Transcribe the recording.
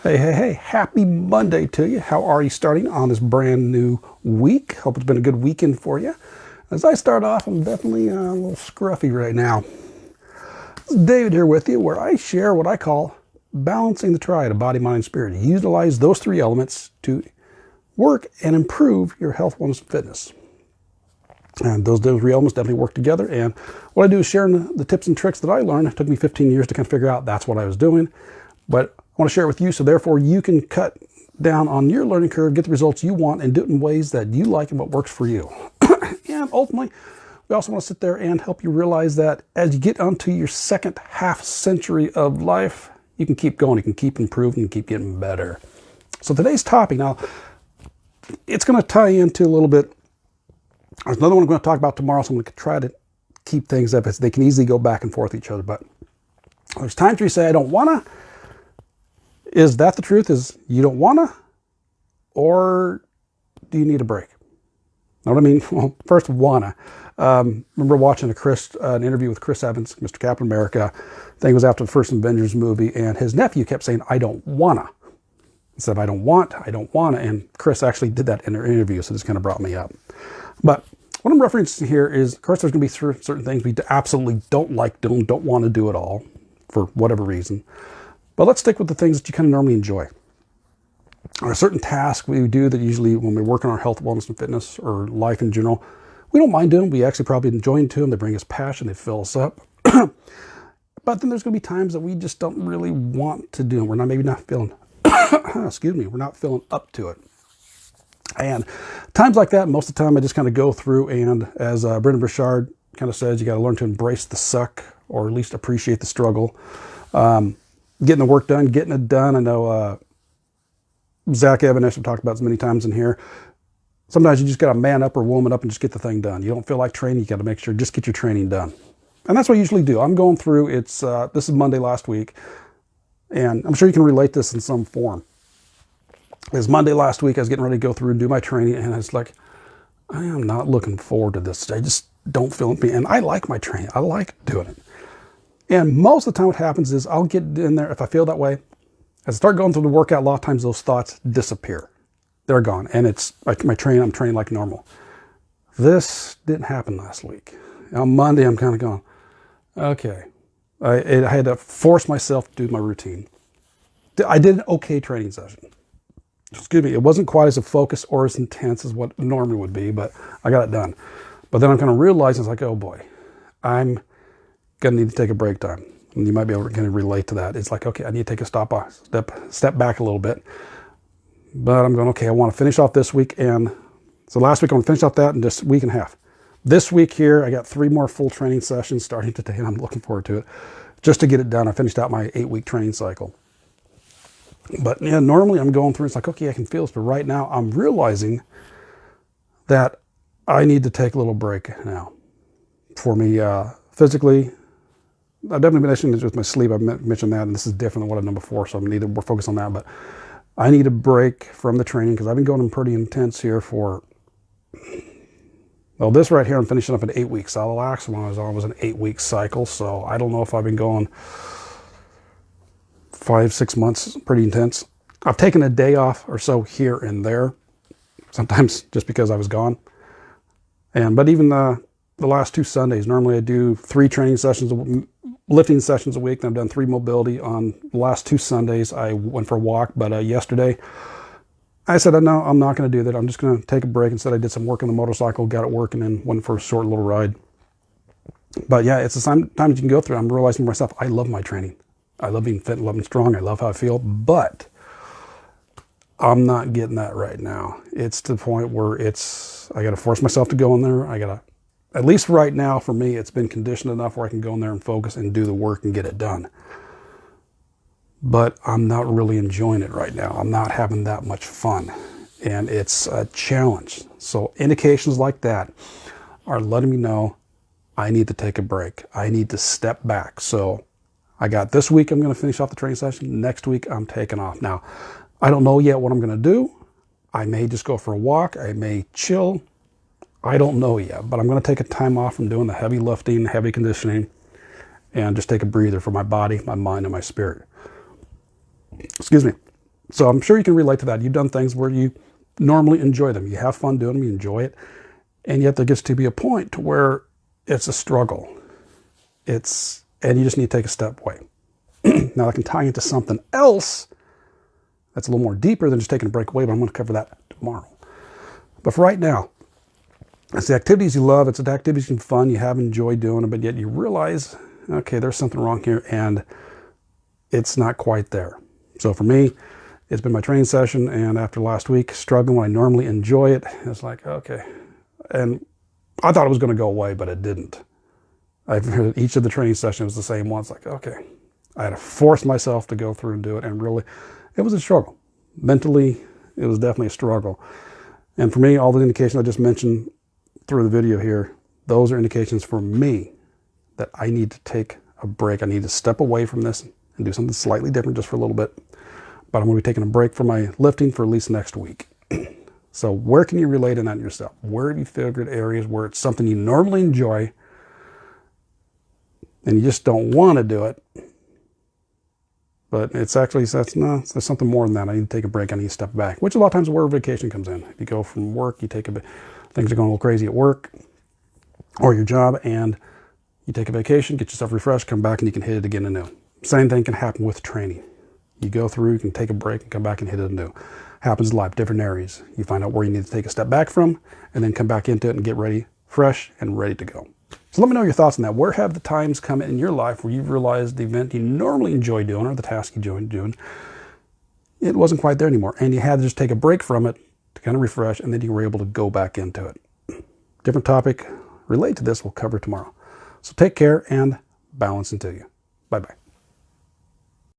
Hey, hey, hey, happy Monday to you. How are you starting on this brand new week? Hope it's been a good weekend for you. As I start off, I'm definitely a little scruffy right now. This is David here with you, where I share what I call balancing the triad of body, mind, and spirit. Utilize those three elements to work and improve your health, wellness, and fitness. And those three elements definitely work together. And what I do is sharing the tips and tricks that I learned. It took me 15 years to kind of figure out that's what I was doing. But I want to share it with you so therefore you can cut down on your learning curve, get the results you want, and do it in ways that you like and what works for you. And ultimately, we also want to sit there and help you realize that as you get onto your second half century of life, you can keep going, you can keep improving, and keep getting better. So today's topic, now, it's going to tie into a little bit. There's another one I'm going to talk about tomorrow, so I'm going to try to keep things up. They can easily go back and forth each other, but there's times where you say, I don't want to. Is that the truth? Is you don't want to? Or do you need a break? Know what I mean? Well, first, wanna. Remember watching an interview with Chris Evans, Mr. Captain America. I think it was after the first Avengers movie, and his nephew kept saying, I don't wanna. Instead of I don't want, I don't wanna. And Chris actually did that in their interview, so this kind of brought me up. But what I'm referencing here is, of course, there's going to be certain things we absolutely don't like doing, don't want to do at all, for whatever reason. But let's stick with the things that you kind of normally enjoy. Or a certain task we do that usually when we work on our health, wellness, and fitness, or life in general, we don't mind doing. We actually probably enjoy doing them. They bring us passion. They fill us up. But then there's going to be times that we just don't really want to do them. We're not feeling, we're not feeling up to it. And times like that, most of the time I just kind of go through, and as Brendon Burchard kind of says, you got to learn to embrace the suck, or at least appreciate the struggle. Getting the work done, getting it done. I know Zach Evanish, I've talked about this many times in here. Sometimes you just got to man up or woman up and just get the thing done. You don't feel like training, you got to make sure, just get your training done. And that's what I usually do. I'm going through, this is Monday last week, and I'm sure you can relate this in some form. It was Monday last week, I was getting ready to go through and do my training, and it's like, I am not looking forward to this. I just don't feel it. And I like my training. I like doing it. And most of the time what happens is I'll get in there, if I feel that way, as I start going through the workout, a lot of times those thoughts disappear. They're gone. And it's like I'm training like normal. This didn't happen last week. On Monday, I'm kind of going, okay. I had to force myself to do my routine. I did an okay training session. Excuse me, it wasn't quite as a focus or as intense as what normally would be, but I got it done. But then I'm kind of realizing, it's like, oh boy, I'm going to need to take a break time. And you might be able to kind of relate to that. It's like, okay, I need to take a step back a little bit. But I'm going, okay, I want to finish off this week. And so last week, I'm going to finish off that in just a week and a half. This week here, I got 3 more full training sessions starting today, and I'm looking forward to it. Just to get it done, I finished out my 8-week training cycle. But yeah, normally I'm going through, it's like, okay, I can feel this. But right now, I'm realizing that I need to take a little break now. For me, physically, I've definitely been mentioning this with my sleep. I've mentioned that, and this is different than what I've done before, so I'm neither more focused on that. But I need a break from the training because I've been going pretty intense here for, well, this right here, I'm finishing up an 8 weeks. The last one I was on was an 8-week cycle, so I don't know if I've been going 5-6 months, pretty intense. I've taken a day off or so here and there, sometimes just because I was gone. But even the last 2 Sundays, normally I do 3 training sessions, lifting sessions a week, and I've done 3 mobility. On the last 2 Sundays, I went for a walk, but yesterday, I said, no, I'm not going to do that. I'm just going to take a break. Instead, I did some work on the motorcycle, got it working, and went for a short little ride. But yeah, it's the time you can go through. I'm realizing for myself, I love my training. I love being fit, love being strong. I love how I feel, but I'm not getting that right now. It's to the point where I got to force myself to go in there. At least right now for me, it's been conditioned enough where I can go in there and focus and do the work and get it done. But I'm not really enjoying it right now. I'm not having that much fun, and it's a challenge. So indications like that are letting me know I need to take a break. I need to step back. So I got this week, I'm going to finish off the training session. Next week, I'm taking off. Now, I don't know yet what I'm going to do. I may just go for a walk. I may chill. I don't know yet, but I'm going to take a time off from doing the heavy lifting, heavy conditioning, and just take a breather for my body, my mind, and my spirit. Excuse me. So I'm sure you can relate to that. You've done things where you normally enjoy them. You have fun doing them, you enjoy it. And yet there gets to be a point to where it's a struggle. And you just need to take a step away. Now I can tie into something else that's a little more deeper than just taking a break away, but I'm going to cover that tomorrow. But for right now, it's the activities you love, it's the activities you have fun, you have enjoyed doing them, but yet you realize, okay, there's something wrong here, and it's not quite there. So for me, it's been my training session, and after last week, struggling when I normally enjoy it, it's like, okay. And I thought it was going to go away, but it didn't. I've heard each of the training sessions was the same one. It's like, okay, I had to force myself to go through and do it, and really, it was a struggle. Mentally, it was definitely a struggle. And for me, all the indications I just mentioned through the video here, those are indications for me that I need to take a break. I need to step away from this and do something slightly different just for a little bit. But I'm going to be taking a break from my lifting for at least next week. So where can you relate in that yourself? Where have you figured areas where it's something you normally enjoy and you just don't want to do it? But it's actually, there's something more than that. I need to take a break. I need to step back, which a lot of times is where vacation comes in. If you go from work, you take a bit, things are going a little crazy at work or your job, and you take a vacation, get yourself refreshed, come back, and you can hit it again anew. Same thing can happen with training. You go through, you can take a break and come back and hit it anew. Happens in life, different areas. You find out where you need to take a step back from, and then come back into it and get ready, fresh and ready to go. So let me know your thoughts on that. Where have the times come in your life where you've realized the event you normally enjoy doing or the task you enjoy doing, it wasn't quite there anymore, and you had to just take a break from it to kind of refresh, and then you were able to go back into it. Different topic related to this we'll cover tomorrow. So take care and balance into you. Bye-bye.